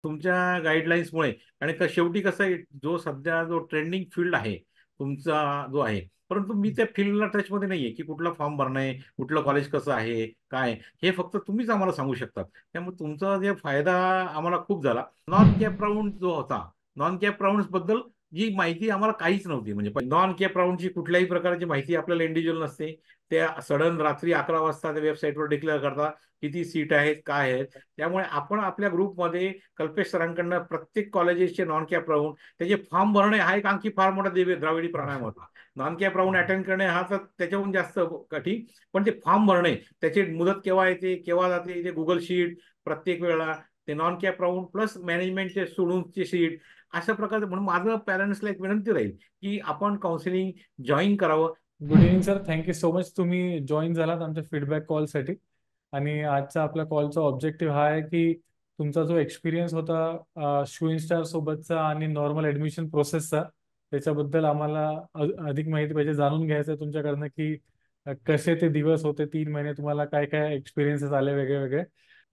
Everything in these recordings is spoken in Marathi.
तुमच्या गाईडलाईन्समुळे आणि शेवटी कसं आहे, जो ट्रेंडिंग फील्ड आहे तुमचा जो आहे, परंतु मी त्या फील्डला टचमध्ये नाहीये की कुठला फॉर्म भरणं आहे, कुठलं कॉलेज कसं आहे, काय हे फक्त तुम्हीच आम्हाला सांगू शकतात. त्यामुळे तुमचा जे फायदा आम्हाला खूप झाला. नॉन कॅप राऊंड जो होता, नॉन कॅप राऊंड बद्दल जी माहिती आम्हाला काहीच नव्हती. म्हणजे नॉन कॅप राऊंडची कुठल्याही प्रकारची माहिती आपल्याला इंडिव्हिज्युअल नसते. त्या सडन रात्री 11 वाजता त्या वेबसाईटवर डिक्लेअर करतात किती सीट आहेत, काय आहेत. त्यामुळे आपण आपल्या ग्रुपमध्ये कल्पेश सरांकडनं प्रत्येक कॉलेजेसचे नॉन कॅप राऊंड त्याचे फॉर्म भरणे हा एक आणखी फार मोठा द्राविडी प्राणायाम होता. नॉन कॅप राऊंड अटेंड करणे हा तर त्याच्याहून जास्त कठीण. पण ते फॉर्म भरणे, त्याची मुदत केव्हा येते, केव्हा जाते, ते गुगल शीट प्रत्येक वेळा, ते नॉन कॅप राऊंड प्लस मॅनेजमेंटचे स्टुडंटची शीट, अशा प्रकारचं. म्हणून माझं पॅरेंट्सला एक विनंती राहील की आपण काउन्सिलिंग जॉईन करावं. Good evening sir, thank you so much तुम्ही जॉईन झालात आमच्या फीडबॅक कॉलसाठी. आणि आजचा आपल्या कॉलचा ऑब्जेक्टिव्ह हा आहे की तुमचा जो एक्सपिरियन्स होता शूइंग स्टार सोबतचा आणि नॉर्मल ऍडमिशन प्रोसेसचा, त्याच्याबद्दल आम्हाला अधिक माहिती पाहिजे, जाणून घ्यायचं आहे तुमच्याकडनं की कसे ते दिवस होते, 3 महिने तुम्हाला काय काय एक्सपिरियन्सेस आले वेगळे वेगळे.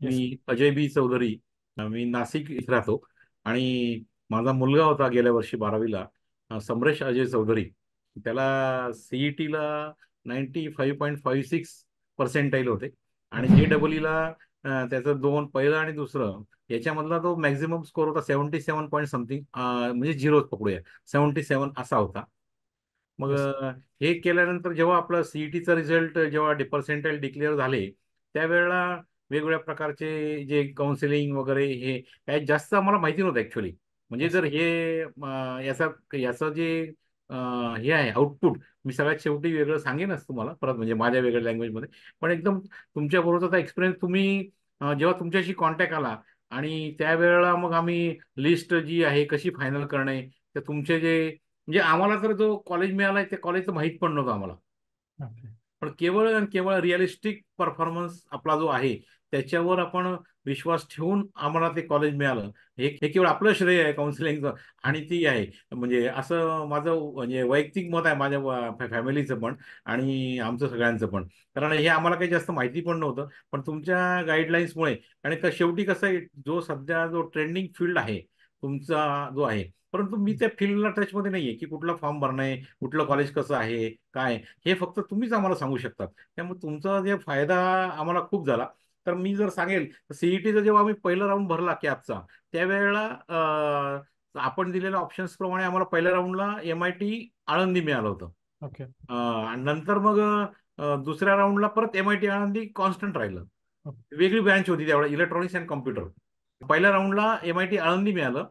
मी येस. अजय बी चौधरी, मी नाशिक इथे राहतो. आणि माझा मुलगा होता गेल्या वर्षी 12वीला, समरेश अजय चौधरी. त्याला सीईटीला 95.56% होते. आणि जे डबलईला त्याचं दोन, पहिलं आणि दुसरं, याच्यामधला तो मॅक्झिमम स्कोर होता 77 पॉईंट समथिंग, म्हणजे झिरो पकडूया, 77 असा होता. मग येस. हे केल्यानंतर जेव्हा आपलं सीईटीचा रिझल्ट, जेव्हा पर्सेंटाईल डिक्लेअर झाले, त्यावेळेला वेगवेगळ्या प्रकारचे जे काउन्सिलिंग वगैरे, हे काय जास्त आम्हाला माहिती नव्हतं ऍक्च्युली. म्हणजे जर हे याचा याचं जे हे आहे आउटपुट, मी सगळ्यात शेवटी वेगळं सांगेनच तुम्हाला परत, म्हणजे माझ्या वेगळ्या लँग्वेजमध्ये. पण एकदम तुमच्या बरोबरचा एक्सपिरियन्स, तुम्ही जेव्हा तुमच्याशी कॉन्टॅक्ट आला आणि त्यावेळेला मग आम्ही लिस्ट जी आहे कशी फायनल करणे, तर तुमचे जे, म्हणजे आम्हाला तर जो कॉलेज मिळालाय त्या कॉलेजचं माहित पण नव्हतं आम्हाला. ओके. पण केवळ आणि केवळ रिअलिस्टिक परफॉर्मन्स आपला जो आहे, त्याच्यावर आपण विश्वास ठेवून आम्हाला ते कॉलेज मिळालं. हे हे केवळ आपलं श्रेय आहे काउन्सिलिंगचं. आणि ती आहे, म्हणजे असं माझं म्हणजे वैयक्तिक मत आहे, माझ्या फॅमिलीचं पण आणि आमचं सगळ्यांचं पण. कारण हे आम्हाला काही जास्त माहिती पण नव्हतं. पण तुमच्या गाईडलाईन्समुळे, आणि शेवटी कसं आहे, जो ट्रेंडिंग फील्ड आहे तुमचा जो आहे, परंतु मी त्या फील्डला टचमध्ये नाहीये की कुठला फॉर्म भरणं आहे, कुठलं कॉलेज कसं आहे, काय, हे फक्त तुम्हीच आम्हाला सांगू शकतात. त्यामुळे तुमचा जे फायदा आम्हाला खूप झाला. तर मी जर सांगेल, सीईटीचा जेव्हा आम्ही पहिला राऊंड भरला कॅपचा, त्यावेळेला आपण दिलेल्या ऑप्शन्स प्रमाणे आम्हाला पहिल्या राऊंडला MIT आळंदी मिळालं होतं. ओके. आणि नंतर मग दुसऱ्या राऊंडला परत MIT आळंदी कॉन्स्टंट राहिलं. ओके. वेगळी ब्रँच होती त्यावेळेला, इलेक्ट्रॉनिक्स अँड कॉम्प्युटर. पहिल्या राऊंडला MIT आळंदी मिळालं,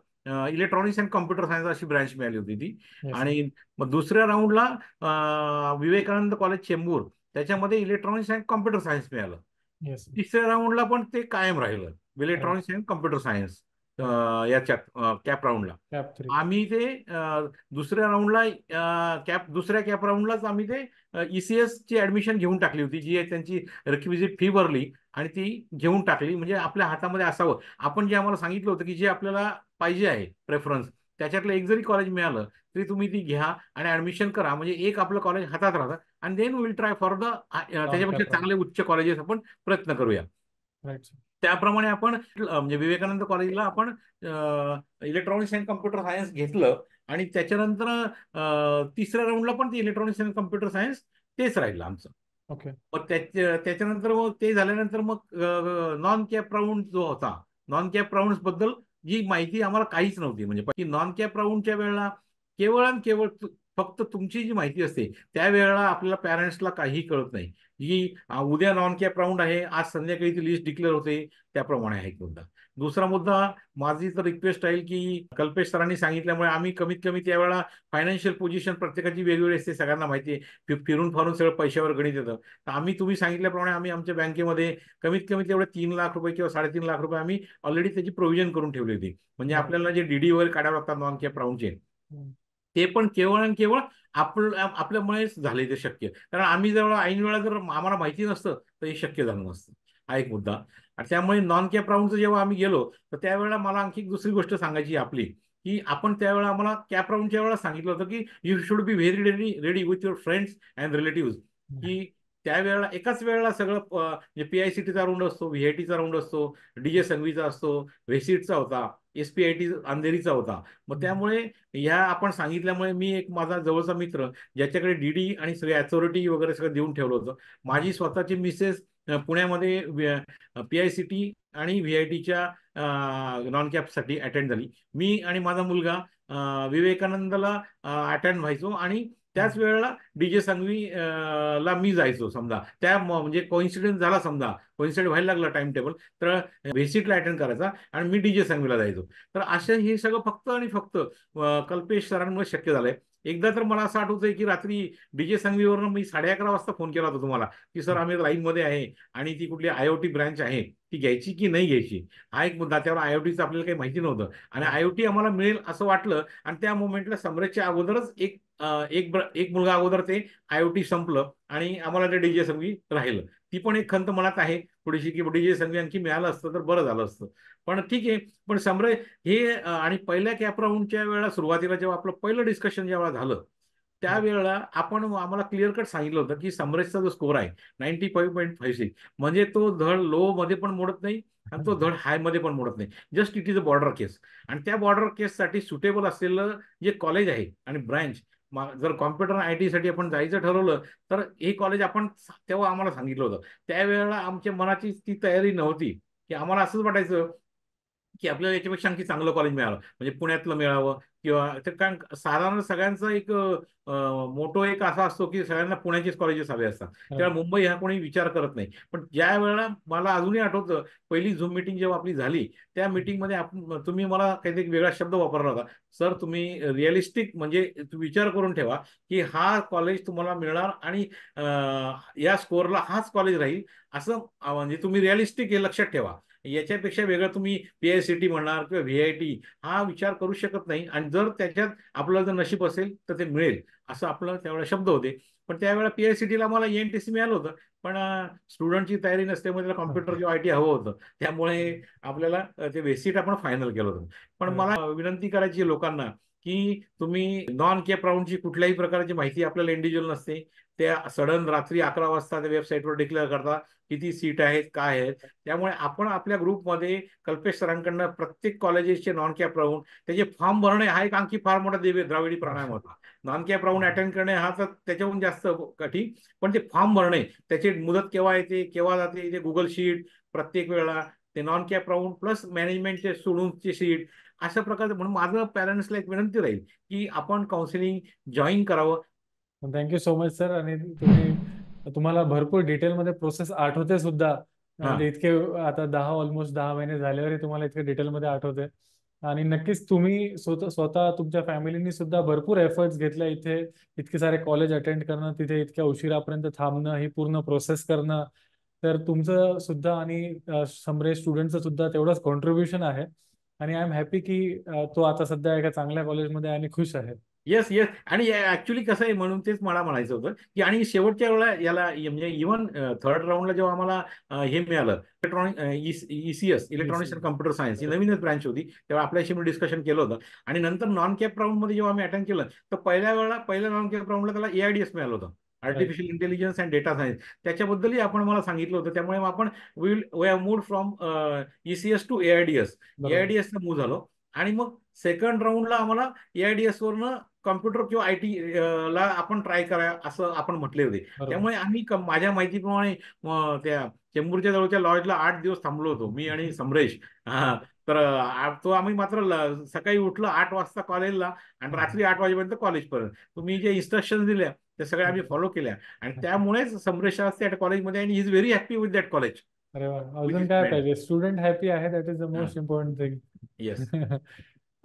इलेक्ट्रॉनिक्स अँड कॉम्प्युटर सायन्स अशी ब्रँच मिळाली होती ती. येस. आणि मग दुसऱ्या राऊंडला विवेकानंद कॉलेज चेंबूर, त्याच्यामध्ये इलेक्ट्रॉनिक्स अँड कॉम्प्युटर सायन्स मिळालं. येस. तिसऱ्या राऊंडला पण ते कायम राहिलं, right. Electronics and computer science. Right. याच्यात कॅप राऊंडला कॅप 3. आम्ही ते दुसऱ्या राऊंडला, दुसऱ्या कॅप राऊंडलाच आम्ही ते ECS ची ऍडमिशन घेऊन टाकली होती, जी आहे त्यांची रिक्विजिट फी भरली आणि ती घेऊन टाकली. म्हणजे आपल्या हातामध्ये असावं, आपण जे आम्हाला सांगितलं होतं की जे आपल्याला पाहिजे आहे प्रेफरन्स, त्याच्यातलं एक जरी कॉलेज मिळालं तरी तुम्ही ती घ्या आणि ऍडमिशन करा. म्हणजे एक आपलं कॉलेज हातात राहतं. आणि then will try for the non त्याच्यापेक्षा कॅप राऊंड. चांगले उच्च कॉलेजेस आपण प्रयत्न करूया. राईट. त्याप्रमाणे आपण म्हणजे विवेकानंद कॉलेजला आपण इलेक्ट्रॉनिक्स अँड कम्प्युटर सायन्स घेतलं. आणि त्याच्यानंतर तिसऱ्या राऊंडला पण ते इलेक्ट्रॉनिक्स अँड कम्प्युटर सायन्स तेच राहिलं आमचं. ओके. मग त्याच्यानंतर मग ते झाल्यानंतर मग नॉन कॅप राऊंड जो होता, नॉन कॅप राऊंड बद्दल जी माहिती आम्हाला काहीच नव्हती. म्हणजे की नॉन कॅप राऊंडच्या वेळेला केवळ आणि केवळ फक्त तुमची जी माहिती असते, त्यावेळेला आपल्याला पॅरेंट्सला काही कळत नाही की उद्या नॉन कॅप राऊंड आहे, आज संध्याकाळी ती लिस्ट डिक्लेअर होते, त्याप्रमाणे आहे एक मुद्दा. दुसरा मुद्दा, माझी तर रिक्वेस्ट राहील की कल्पेश सरांनी सांगितल्यामुळे आम्ही कमीत कमी त्यावेळेला, फायनान्शियल पोझिशन प्रत्येकाची वेगवेगळी असते, सगळ्यांना माहिती आहे. फिरून फारून सगळं पैशावर गणित येतं. तर तुम्ही सांगितल्याप्रमाणे आम्ही आमच्या बँकेमध्ये कमीत कमी तेवढे 3 लाख रुपये किंवा 3.5 लाख रुपये आम्ही ऑलरेडी त्याची प्रोव्हिजन करून ठेवली होती. म्हणजे राईट. आपल्याला जे डीडी वगैरे काढावे लागतात नॉन कॅप राऊंडचे, ते पण केवळ आणि केवळ आपल्यामुळेच झाले ते शक्य. कारण आम्ही जवळ ऐन वेळा जर आम्हाला माहिती नसतं तर हे शक्य झालं नसतं. हा एक मुद्दा. आणि त्यामुळे नॉन कॅप राऊंडचं जेव्हा आम्ही गेलो, तर त्यावेळेला मला आणखी दुसरी गोष्ट सांगायची आपली, की आपण त्यावेळेला आम्हाला कॅप राऊंडच्या वेळेला सांगितलं होतं की you should be very ready ready with your friends and relative, की त्यावेळेला एकाच वेळेला सगळं म्हणजे PICTचा राऊंड असतो, VITचा राऊंड असतो, DJ संघवीचा असतो, व्हेसिटचा होता, SPIT अंधेरीचा होता. मग त्यामुळे ह्या आपण सांगितल्यामुळे मी एक माझा जवळचा मित्र ज्याच्याकडे DD आणि सगळे अथॉरिटी वगैरे सगळं देऊन ठेवलं होतं. माझी स्वतःची मिसेस पुण्यामध्ये PICT आणि VITच्या नॉन कॅपसाठी अटेंड झाली. मी आणि माझा मुलगा विवेकानंदला अटेंड व्हायचो आणि त्याच वेळेला DJ संघवी ला मी जायचो समजा. म्हणजे कोइन्सिडेंट झाला समजा, कोइन्सिडेंट व्हायला लागला टाइम टेबल, तर व्हिजिटला अटेंड करायचा आणि मी DJ संघवीला जायचो. तर असं हे सगळं फक्त आणि फक्त कल्पेश सरांमुळे शक्य झालंय. एकदा तर मला असं आठवतंय की रात्री DJ संघवीवरनं मी 11:30 वाजता फोन केला होता तुम्हाला, की सर आम्ही लाईनमध्ये आहे आणि ती कुठली IoT ब्रँच आहे, ती घ्यायची की नाही घ्यायची. हा एक मुद्दा. त्यावर IoTचं आपल्याला काही माहिती नव्हतं आणि IoT आम्हाला मिळेल असं वाटलं आणि त्या मोमेंटला समरेशच्या अगोदरच एक मुलगा अगोदर ते IoT संपलं आणि आम्हाला ते DJ संघवी राहिलं. ती पण एक खंत मनात आहे थोडीशी, की DJ संघवी आणखी मिळालं असतं तर बरं झालं असतं. पण ठीक आहे. पण समरेश हे आणि पहिल्या कॅप राऊंडच्या वेळेला सुरुवातीला जेव्हा आपलं पहिलं डिस्कशन जेव्हा झालं त्यावेळेला आपण आम्हाला क्लिअर कट सांगितलं होतं की समरेशचा जो स्कोर आहे 95.56, म्हणजे तो धड लो मध्ये पण मोडत नाही आणि तो धड हाय मध्ये पण मोडत नाही. Just it is a border case. आणि त्या बॉर्डर केससाठी सुटेबल असलेलं जे कॉलेज आहे आणि ब्रँच, जर कॉम्प्युटर IT साठी आपण जायचं ठरवलं तर हे कॉलेज आपण तेव्हा आम्हाला सांगितलं होतं. त्यावेळेला आमच्या मनाची ती तयारी नव्हती, की आम्हाला असंच वाटायचं की आपल्याला याच्यापेक्षा आणखी चांगलं कॉलेज मिळावं, म्हणजे पुण्यातलं मिळावं किंवा ते. कारण साधारण सगळ्यांचा एक मोठो एक असा असतो की सगळ्यांना पुण्याचेच कॉलेजेस हवे असतात. तेव्हा मुंबई हा कोणी विचार करत नाही. पण ज्या वेळेला मला अजूनही आठवतं पहिली झूम मिटिंग जेव्हा आपली झाली, त्या मिटिंगमध्ये तुम्ही मला काहीतरी वेगळा शब्द वापरला होता. सर तुम्ही रिअलिस्टिक म्हणजे विचार करून ठेवा की हा कॉलेज तुम्हाला मिळणार आणि या स्कोअरला हाच कॉलेज राहील असं, म्हणजे तुम्ही रिअलिस्टिक हे लक्षात ठेवा. याच्यापेक्षा वेगळं तुम्ही PICT म्हणणार किंवा VIT हा विचार करू शकत नाही आणि जर त्याच्यात आपलं जर नशीब असेल तर ते मिळेल असं आपलं त्यावेळेला शब्द होते. पण त्यावेळेला PICTला मला ENTC मिळालं होतं. पण स्टुडंटची तयारी नसल्यामुळे त्याला कॉम्प्युटर किंवा IT हवं होतं. त्यामुळे आपल्याला ते व्हेसिट आपण फायनल केलं होतं. पण मला विनंती करायची आहे लोकांना की तुम्ही नॉन कॅप राऊंडची कुठल्याही प्रकारची माहिती आपल्याला इंडिव्हिज्युअल नसते. त्या सडन रात्री 11 वाजता त्या वेबसाईटवर डिक्लेअर करता किती सीट आहेत काय आहेत. त्यामुळे आपण आपल्या ग्रुपमध्ये कल्पेश सरांकडनं प्रत्येक कॉलेजेसचे नॉन कॅप राऊंड त्याचे फॉर्म भरणे हा एक आणखी फार मोठा द्राविडी प्राणायाम होता. नॉन कॅप राऊंड अटेंड करणे हा तर त्याच्याहून जास्त कठीण. पण ते फॉर्म भरणे, त्याची मुदत केव्हा येते केव्हा जाते, ते गुगल शीट प्रत्येक वेळा, ते नॉन कॅप राऊंड प्लस मॅनेजमेंटचे स्टुडंटचे शीट, अशा प्रकारचं. म्हणून माझं पॅरेंट्सला एक विनंती राहील की आपण काउन्सिलिंग जॉईन करावं. Thank you so much sir. आणि तुम्हाला भरपूर डिटेलमध्ये प्रोसेस आठवते सुद्धा, हा. म्हणजे इतके आता ऑलमोस्ट 10 महिने झाल्यावरही तुम्हाला इतके डिटेलमध्ये आठवते. आणि नक्कीच तुम्ही स्वतः तुमच्या फॅमिलीनी सुद्धा भरपूर एफर्ट्स घेतले इथे, इतके सारे कॉलेज अटेंड करणं, तिथे इतक्या उशिरापर्यंत थांबणं, ही पूर्ण प्रोसेस करणं. तर तुमचं सुद्धा आणि समरेश स्टुडंटचं सुद्धा तेवढंच कॉन्ट्रीब्युशन आहे. आणि आय एम हॅपी की तो आता सध्या एका चांगल्या कॉलेजमध्ये आणि खुश आहे. Yes yes. आणि ऍक्च्युली कसं आहे म्हणून तेच मला म्हणायचं होतं की आणि शेवटच्या वेळेला याला म्हणजे इव्हन थर्ड राऊंडला जेव्हा आम्हाला हे मिळालं electronic ECS electronics and computer science ही नवीनच ब्रँच होती, तेव्हा आपल्याशी मी डिस्कशन केलं होतं. आणि नंतर नॉन कॅप राऊंडमध्ये जेव्हा आम्ही अटेंड केलं तर पहिल्या नॉन कॅप राऊंडला त्याला AIDS मिळालं होतं, right. Artificial intelligence and data science. त्याच्याबद्दलही आपण मला सांगितलं होतं. त्यामुळे आपण we have moved from ECS to AIDS. बरोबर. AIDSला मूव्ह झालो आणि मग सेकंड राऊंडला आम्हाला AIDS वरनं कॉम्प्युटर किंवा IT ला आपण ट्राय करा असं आपण म्हटले होते. बरोबर. त्यामुळे आम्ही माझ्या माहितीप्रमाणे त्या चेंबूरच्या जवळच्या लॉजला 8 दिवस थांबलो होतो मी आणि समरेश. हा. तर तो आम्ही मात्र सकाळी उठलो 8 वाजता कॉलेजला आणि रात्री 8 वाजेपर्यंत कॉलेजपर्यंत. तुम्ही जे इन्स्ट्रक्शन दिल्या त्या सगळ्या आम्ही फॉलो केल्या आणि त्यामुळेच समरेश आज त्या कॉलेजमध्ये आणि he is very happy with that college अरे वा, विच अजून इज काय मेड. पाहिजे? स्टुडंट हॅपी आहे, that is the most important yes. Thing.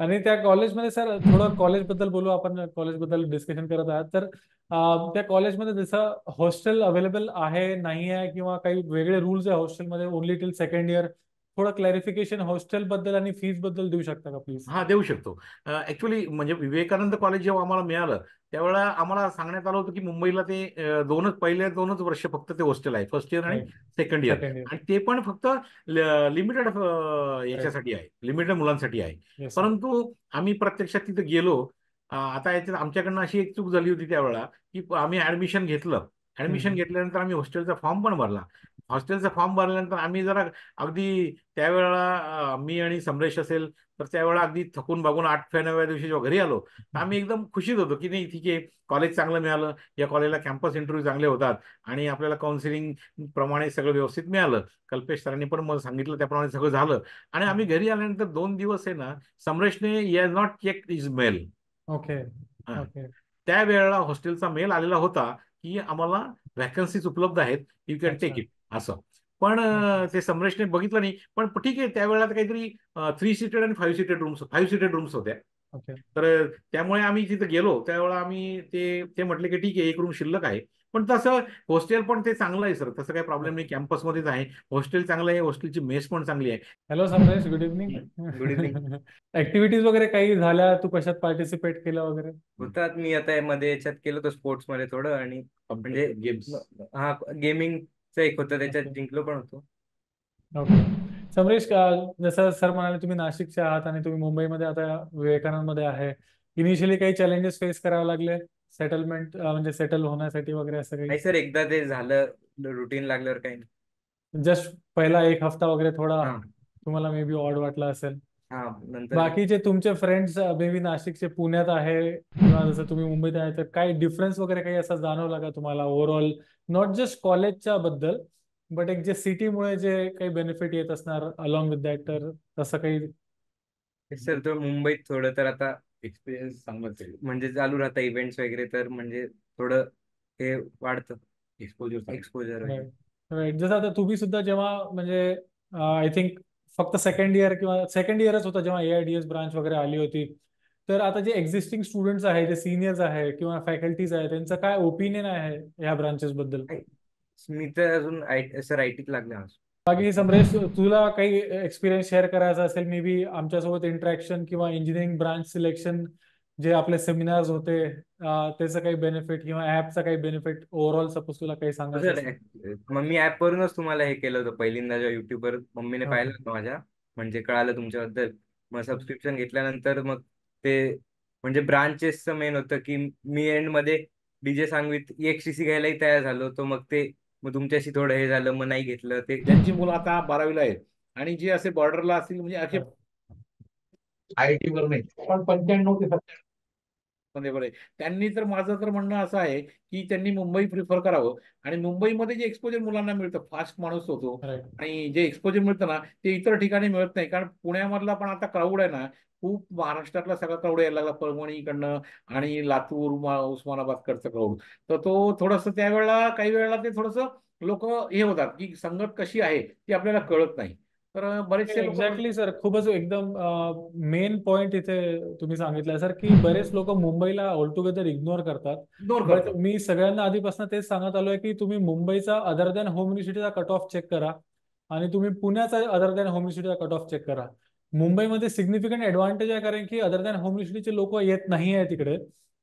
आणि त्या कॉलेजमध्ये सर, थोडं कॉलेजबद्दल बोलू आपण. कॉलेजबद्दल डिस्कशन करत आहात तर त्या कॉलेजमध्ये जसं हॉस्टेल अवेलेबल आहे नाही आहे, किंवा काही वेगळे रूल्स आहे हॉस्टेलमध्ये ओनली टिल सेकंड इयर, थोडं क्लॅरिफिकेशन हॉस्टेल बद्दल आणि फीस बद्दल देऊ शकता का प्लीज? हा, देऊ शकतो. ऍक्च्युली म्हणजे विवेकानंद कॉलेज जेव्हा आम्हाला मिळालं त्यावेळेला आम्हाला सांगण्यात आलं होतं की मुंबईला ते पहिल्या 2च वर्ष फक्त ते हॉस्टेल आहे, फर्स्ट इयर आणि right. Second year. Second year. आणि ते पण फक्त लिमिटेड राईट. याच्यासाठी आहे, लिमिटेड मुलांसाठी आहे. Yes sir. परंतु आम्ही प्रत्यक्षात तिथे गेलो. आता याच्यात आमच्याकडनं अशी एक चूक झाली होती त्यावेळेला की आम्ही ऍडमिशन घेतलं. ऍडमिशन घेतल्यानंतर आम्ही हॉस्टेलचा फॉर्म पण भरला. हॉस्टेलचा फॉर्म भरल्यानंतर आम्ही जरा अगदी त्यावेळेला मी आणि समरेश असेल तर त्यावेळेला अगदी थकून बागून 8व्या 9व्या दिवशी जेव्हा घरी आलो तर आम्ही एकदम खुशीत होतो की नाही ठीक आहे, कॉलेज चांगलं मिळालं, या कॉलेजला कॅम्पस इंटरव्ह्यू चांगले होतात आणि आपल्याला काउन्सिलिंग प्रमाणे सगळं व्यवस्थित मिळालं. कल्पेश सरांनी पण मला सांगितलं त्याप्रमाणे सगळं झालं. आणि आम्ही घरी आल्यानंतर 2 दिवस आहे ना, समरेशने is not check is mail. Okay. Okay. त्या वेळेला हॉस्टेलचा मेल आलेला होता की आम्हाला व्हॅकन्सीज उपलब्ध आहेत, यू कॅन टेक अच्छा. इट असं. पण ते समरेशने बघितलं नाही. पण ठीक आहे, त्यावेळेला काहीतरी 3 सीटेड आणि 5 सीटेड रूम्स होत्या. ओके. तर त्यामुळे आम्ही तिथे गेलो त्यावेळेला आम्ही ते म्हटले की ठीक आहे, एक रूम शिल्लक आहे. पण तसं हॉस्टेल पण ते चांगलं आहे सर, तसं काही प्रॉब्लेम नाही, कॅम्पसमध्येच आहे. हॉस्टेल चांगलं आहे, हॉस्टेलची मेस पण चांगली आहे. Hello Samresh, good evening. Good evening. Activities वगैरे काही झाल्या, तू कशात पार्टिसिपेट केलं वगैरे? होतात, मी आता मध्ये याच्यात केलं होतं स्पोर्ट्स मध्ये थोडं, आणि म्हणजे गेम्स. हा गेमिंगचं एक होतं त्याच्यात ओके. जिंकलो पण होतो. ओके. समरेश, जसं सर म्हणाले तुम्ही नाशिकचे आहात आणि तुम्ही मुंबईमध्ये आता विवेकानंदमध्ये आहे. इनिशियली काही चॅलेंजेस फेस करावे लागले सेटलमेंट म्हणजे सेटल होण्यासाठी वगैरे, असं काही? नाही सर, एकदा ते झालं रुटीन लागल्यावर काही नाही. जस्ट पहिला एक हफ्ता वगैरे थोडा हा तुम्हाला मे बी ऑड वाटला असेल. हा नंतर बाकीचे तुमचे फ्रेंड्स मे बी नाशिकचे पुण्यात आहे किंवा जसं तुम्ही मुंबईत आहे, तर काही डिफरन्स वगैरे काही असा जाणवला का तुम्हाला ओव्हरऑल, नॉट जस्ट कॉलेजच्या बद्दल बट एक जे सिटीमुळे जे काही बेनिफिट येत असणार अलॉंग विथ दॅट, तर तसं काही? सर तो मुंबईत थोडं तर आता एक्सपिरियन्स चांगलाच आहे. म्हणजे चालू राहतं इव्हेंट्स वगैरे, तर म्हणजे थोडं हे वाढतं एक्सपोजर. एक्सपोजर वगैरे. राईट. जसं आता तुम्ही सुद्धा जेव्हा म्हणजे आय थिंक फक्त सेकंड इयर किंवा सेकंड इयरच होता जेव्हा AIDS ब्रांच वगैरे आली होती, तर आता जे एक्झिस्टिंग स्टुडंट्स आहे, जे सिनियर्स आहे किंवा फॅकल्टीज आहे, त्यांचं काय ओपिनियन आहे ह्या ब्रांचेस बद्दल? मी तर अजून सर IT लागले आज. बाकी समरेश, तुला काही एक्सपिरियन्स शेअर करायचा असेल मे बी आमच्यासोबत इंटरॅक्शन किंवा इंजिनिअरिंग ब्रांच सिलेक्शन जे आपले सेमिनार्स होते, त्याचं काही बेनिफिट किंवा ऍपचा काही बेनिफिट ओव्हरऑल, सपोज तुला काही सांगायचं सर असेल? मग मी ऍप वरूनच तुम्हाला हे केलं होतं पहिल्यांदा, जेव्हा युट्यूबवर मम्मीने ओके. पाहिलं होतं माझ्या, म्हणजे कळालं तुमच्याबद्दल. मग सबस्क्रिप्शन घेतल्यानंतर मग ते म्हणजे ब्रांचेसचं मेन होतं की मी एंड मध्ये DJ सांगवीत EXTC घ्यायलाही तयार झालो होतो. मग तुमच्याशी थोडं हे झालं, मग नाही घेतलं ते. ज्यांची मुलं आता 12वीला आहेत आणि जे असे बॉर्डरला असतील म्हणजे असे IIT वर नाही पण 95 ते 97 मध्ये बरे, त्यांनी तर माझं तर म्हणणं असं आहे की त्यांनी मुंबई प्रिफर करावं. आणि मुंबईमध्ये जे एक्सपोजर मुलांना मिळतं, फास्ट माणूस होतो राईट. आणि जे एक्सपोजर मिळतं ना ते इतर ठिकाणी मिळत नाही. कारण पुण्यामधला पण आता क्राऊड आहे ना, खूप महाराष्ट्रातला सगळा क्राऊड यायला लागला परभणीकडनं आणि लातूर उस्मानाबादकडचं क्राऊड. तर तो थोडंसं त्यावेळेला काही वेळेला ते थोडंसं लोक हे होतात की संगत कशी आहे ती आपल्याला कळत नाही. तर बरेचसे लोक एक्झॅक्टली सर, खूपच एकदम मेन पॉइंट इथे तुम्ही सांगितलं सर, की बरेच लोक मुंबईला ऑलटुगेदर इग्नोर करतात. इग्नोर बट करतात. मी सगळ्यांना आधीपासून तेच सांगत आलोय की तुम्ही मुंबईचा अदर दॅन होम युनिव्हर्सिटीचा कट ऑफ चेक करा आणि तुम्ही पुण्याचा अदर दॅन होम युनिव्हर्सिटीचा कट ऑफ चेक करा. मुंबईमध्ये सिग्निफिकंट ऍडव्हान्टेज आहे, कारण की अदर दॅन होम युनिव्हर्सिटीचे लोक येत नाही आहे तिकडे.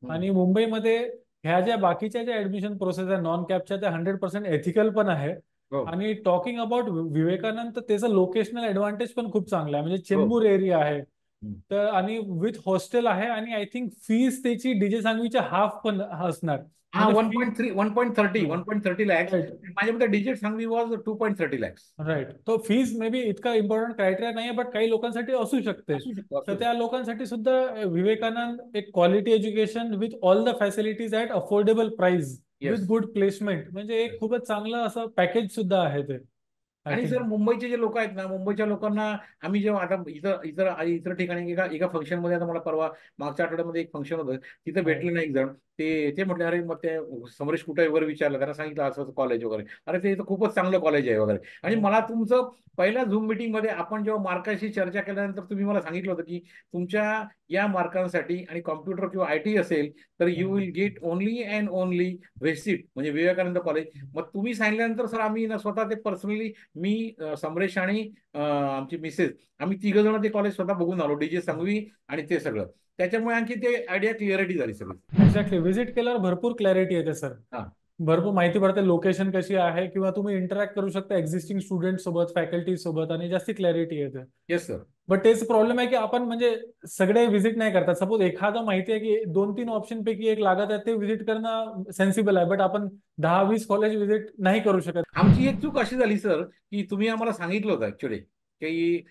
आणि मुंबईमध्ये ह्या ज्या बाकीच्या ज्या ऍडमिशन प्रोसेस आहे नॉन कॅपच्या, त्या 100% एथिकल पण आहे. हो आणि टॉकिंग अबाउट विवेकानंद, तर त्याचं लोकेशनल ऍडव्हान्टेज पण खूप चांगलं आहे, म्हणजे हो. चेंबूर एरिया आहे. हम्म. तर आणि विथ हॉस्टेल आहे आणि आय थिंक फीज त्याची DJ सांगवीच्या हाफ पण असणार. हा, म्हणजे one fee point three 1.30 lakhs. Right. माझ्या मते DJ Sanghvi was 2.30 lakhs. Right. तो फीज मे बी इतका इम्पॉर्टंट क्रायटेरिया नाही, बट काही लोकांसाठी असू शकते. असू शकतो तर असू त्या शकतो. लोकांसाठी सुद्धा विवेकानंद एक quality education with all the facilities at affordable price with yes. Good placement, म्हणजे एक खूपच चांगलं असं पॅकेज सुद्धा आहे ते, आय आणि थिंक. सर मुंबईचे जे लोक आहेत ना, मुंबईच्या लोकांना आम्ही जेव्हा आता इतर इतर इतर ठिकाणी एका एका फंक्शन मध्ये, आता मला परवा मागच्या आठवड्यामध्ये एक फंक्शन होतं, तिथे भेटले ना एक जण. ते ते म्हटले अरे, मग ते समरेश कुठे आहे वगैरे विचारलं, त्यांना सांगितलं असं कॉलेज वगैरे. अरे ते इथं खूपच चांगलं कॉलेज आहे वगैरे. आणि मला तुमचं पहिल्या झूम मीटिंग मध्ये आपण जेव्हा मार्काशी चर्चा केल्यानंतर तुम्ही मला सांगितलं होतं की तुमच्या या मार्कांसाठी आणि कॉम्प्युटर किंवा IT असेल तर you will get only and only receipt, म्हणजे विवेकानंद कॉलेज. मग तुम्ही सांगितल्यानंतर सर आम्ही ना स्वतः ते पर्सनली, मी समरेश आणि आमची मिसेस, आम्ही 3 जण ते कॉलेज स्वतः बघून आलो, DJ सांगवी आणि ते सगळं. त्याच्यामुळे आणखी ते आयडिया क्लिअरिटी झाली सगळी. एक्झॅक्टली, व्हिजिट केल्यावर भरपूर क्लॅरिटी येते सर. हा. भरपूर माहिती पडते लोकेशन कशी आहे, किंवा तुम्ही इंटरॅक्ट करू शकता एक्झिस्टिंग स्टुडंट सोबत, फॅकल्टी सोबत, आणि जास्ती क्लॅरिटी येते. Yes sir. बट तेच प्रॉब्लेम आहे की आपण म्हणजे सगळे व्हिजिट नाही करतात. सपोज एखादं माहिती आहे की 2-3 ऑप्शन पैकी एक लागत आहे, ते व्हिजिट करणं सेन्सिबल आहे. बट आपण 10-20 कॉलेज व्हिजिट नाही करू शकत. आमची एक चूक अशी झाली सर, की तुम्ही आम्हाला सांगितलं होतं ऍक्च्युली की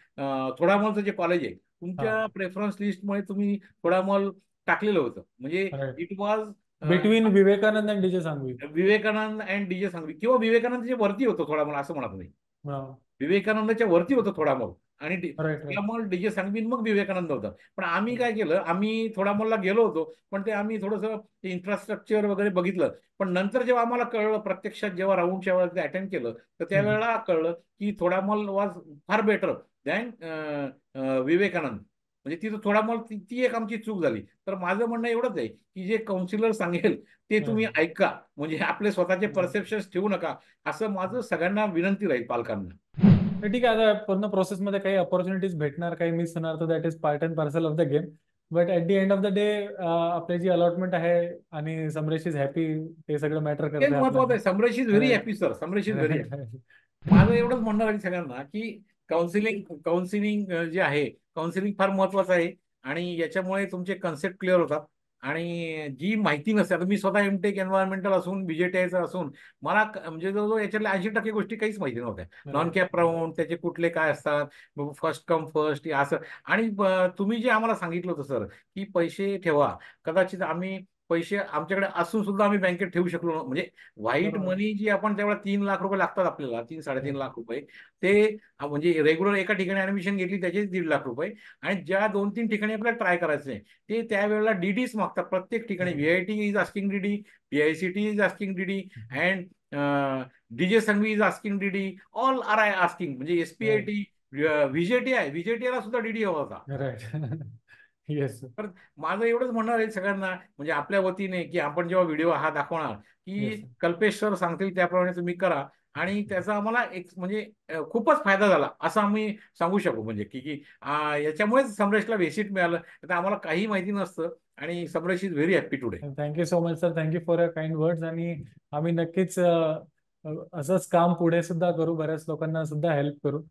थोडामॉलचं जे कॉलेज आहे हा, तुमच्या प्रेफरन्स लिस्टमुळे तुम्ही थोडामॉल टाकलेलं होतं. म्हणजे right. It was between Vivekanand and DJ Sanghvi. Vivekanand and DJ Sanghvi किंवा विवेकानंदच्या वरती होतं थोडामॉल असं म्हणा तुम्ही. हा, विवेकानंदाच्या वरती होतं थोडामॉल आणि राईट राईट. थोडामॉल डीजे सांगवी मग विवेकानंद होतं. पण आम्ही काय केलं, आम्ही थोडामॉलला गेलो होतो पण ते आम्ही थोडंसं इन्फ्रास्ट्रक्चर वगैरे बघितलं. पण नंतर जेव्हा आम्हाला कळलं, प्रत्यक्षात जेव्हा राऊंडच्या वेळेला ते अटेंड केलं, तर त्यावेळेला कळलं की Thadomal was far better than Vivekanand. म्हणजे तिथं थोडामॉल ती एक आमची चूक झाली. तर माझं म्हणणं एवढंच आहे की जे काउन्सिलर सांगेल ते तुम्ही ऐका. म्हणजे आपले स्वतःचे परसेप्शन ठेवू नका, असं माझं सगळ्यांना विनंती राहील पालकांना. तर ठीक आहे, आता पूर्ण प्रोसेसमध्ये काही अपॉर्च्युनिटीज भेटणार, काही मिस होणार, तर that is part and parcel of the game. But at the end of the day आपली जी अलॉटमेंट आहे आणि समरेश इज हॅपी, ते सगळं मॅटर तेच करते महत्वाचं आहे. समरेश इज व्हेरी आपल्याला. Happy sir, Samresh is very happy. Right. माझं एवढंच म्हणणं राहील सगळ्यांना की काउन्सिलिंग जे आहे, काउन्सिलिंग फार महत्वाचं आहे आणि याच्यामुळे तुमचे कन्सेप्ट क्लिअर होतात. आणि जी माहिती नसते, आता मी स्वतः एमटेक एन्व्हायरमेंटल असून बीजेटीआयचं असून मला म्हणजे जवळजवळ याच्यातल्या 80% गोष्टी काहीच माहिती नव्हत्या. Non right. कॅप राऊंड त्याचे कुठले काय असतात, फर्स्ट कम फर्स्ट असं. आणि तुम्ही जे आम्हाला सांगितलं होतं सर की पैसे ठेवा, कदाचित आम्ही पैसे आमच्याकडे असून सुद्धा आम्ही बँकेत ठेवू शकलो म्हणजे व्हाईट बरोबर. मनी जी आपण त्यावेळेला 3 लाख रुपये लागतात आपल्याला, 3-3.5 लाख रुपये, ते म्हणजे रेग्युलर एका ठिकाणी ऍडमिशन घेतली त्याचे 1.5 लाख रुपये. आणि ज्या 2-3 ठिकाणी आपल्याला ट्राय करायचं आहे ते त्यावेळेला डीडीच मागतात प्रत्येक ठिकाणी. VIT is asking DD, PICT is asking DD and DJ Sanghvi is asking DD, all are I asking. म्हणजे राईट. एसपीआयटी, व्हीजेटीआय, व्हीजेटीआयला सुद्धा डीडी हवा होता. राईट. येस. तर माझं एवढंच म्हणणार आहे सगळ्यांना म्हणजे आपल्या वतीने की आपण जेव्हा व्हिडिओ हा दाखवणार की येस. कल्पेश सर सांगतील त्याप्रमाणे तुम्ही करा. आणि त्याचा आम्हाला एक म्हणजे खूपच फायदा झाला असं आम्ही सांगू शकू. म्हणजे की याच्यामुळेच समरेशला व्हिजिट मिळालं. तर आम्हाला काही माहिती नसतं आणि Samresh is very happy today. Thank you so much sir, thank you for your kind words. आणि आम्ही नक्कीच असंच काम पुढे सुद्धा करू, बऱ्याच लोकांना सुद्धा हेल्प करू.